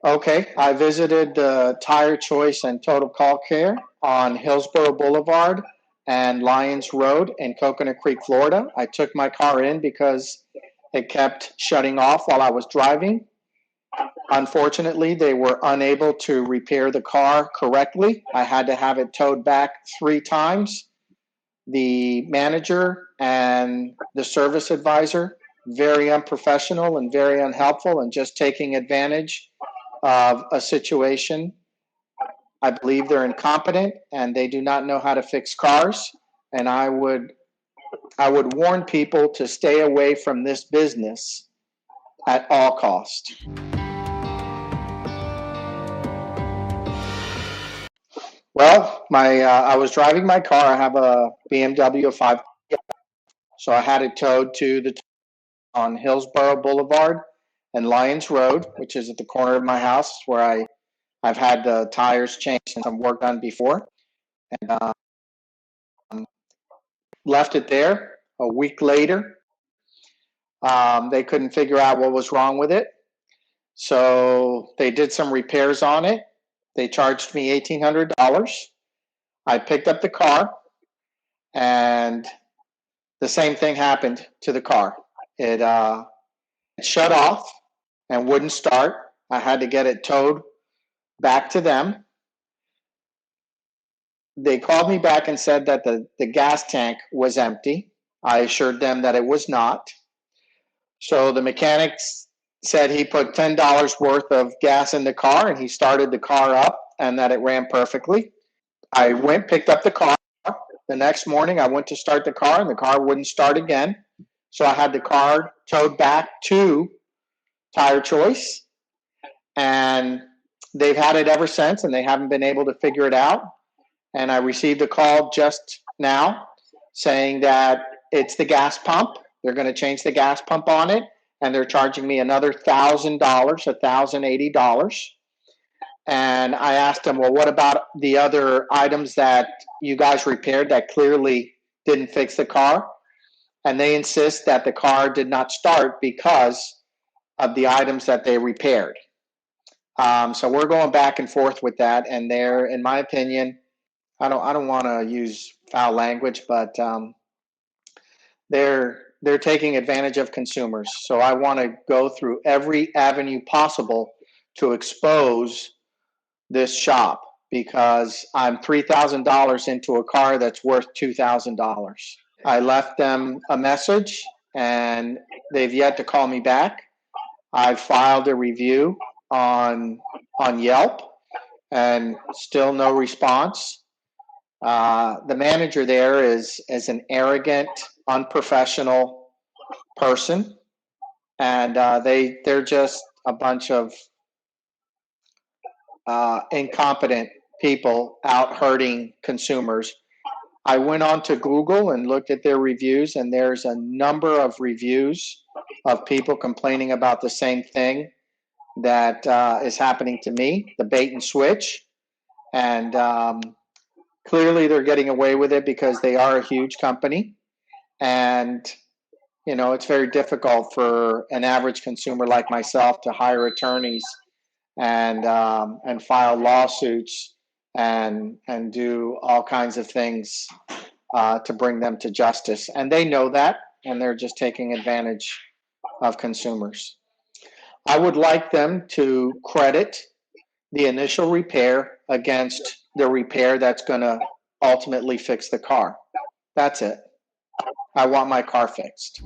Okay, I visited Tire Choice and Total Call Care on Hillsborough Boulevard and Lyons Road in Coconut Creek, Florida. I took my car in because it kept shutting off while I was driving. Unfortunately, they were unable to repair the car correctly. I had to have it towed back 3 times. The manager and the service advisor, very unprofessional and very unhelpful and just taking advantage of a situation. I believe they're incompetent and they do not know how to fix cars. And I would warn people to stay away from this business at all cost. Well, I was driving my car. I have a BMW 5, so I had it towed to the on Hillsborough Boulevard and Lyons Road, which is at the corner of my house, where I've had the tires changed and some work done before, and left it there. A week later, they couldn't figure out what was wrong with it, so they did some repairs on it. They charged me $1,800. I picked up the car, and the same thing happened to the car. It shut off and wouldn't start. I had to get it towed back to them. They called me back and said that the gas tank was empty. I assured them that it was not. So the mechanic said he put $10 worth of gas in the car and he started the car up and that it ran perfectly. I went, picked up the car. The next morning, I went to start the car and the car wouldn't start again. So I had the car towed back to Tire Choice, and they've had it ever since, and they haven't been able to figure it out. And I received a call just now saying that it's the gas pump. They're going to change the gas pump on it, and they're charging me another $1,000, $1,080. And I asked them, well, what about the other items that you guys repaired that clearly didn't fix the car? And they insist that the car did not start because of the items that they repaired. So we're going back and forth with that, and they're, in my opinion, I don't want to use foul language, but they're taking advantage of consumers. So I want to go through every avenue possible to expose this shop because I'm $3,000 into a car that's worth $2,000. I left them a message and they've yet to call me back. I filed a review on Yelp and still no response. The manager there is an arrogant, unprofessional person, and they're just a bunch of incompetent people out hurting consumers. I went on to Google and looked at their reviews, and there's a number of reviews of people complaining about the same thing that is happening to me, the bait and switch. And clearly they're getting away with it because they are a huge company. And, you know, it's very difficult for an average consumer like myself to hire attorneys and file lawsuits and do all kinds of things to bring them to justice. And they know that, and they're just taking advantage of consumers. I would like them to credit the initial repair against the repair that's going to ultimately fix the car. That's it. I want my car fixed.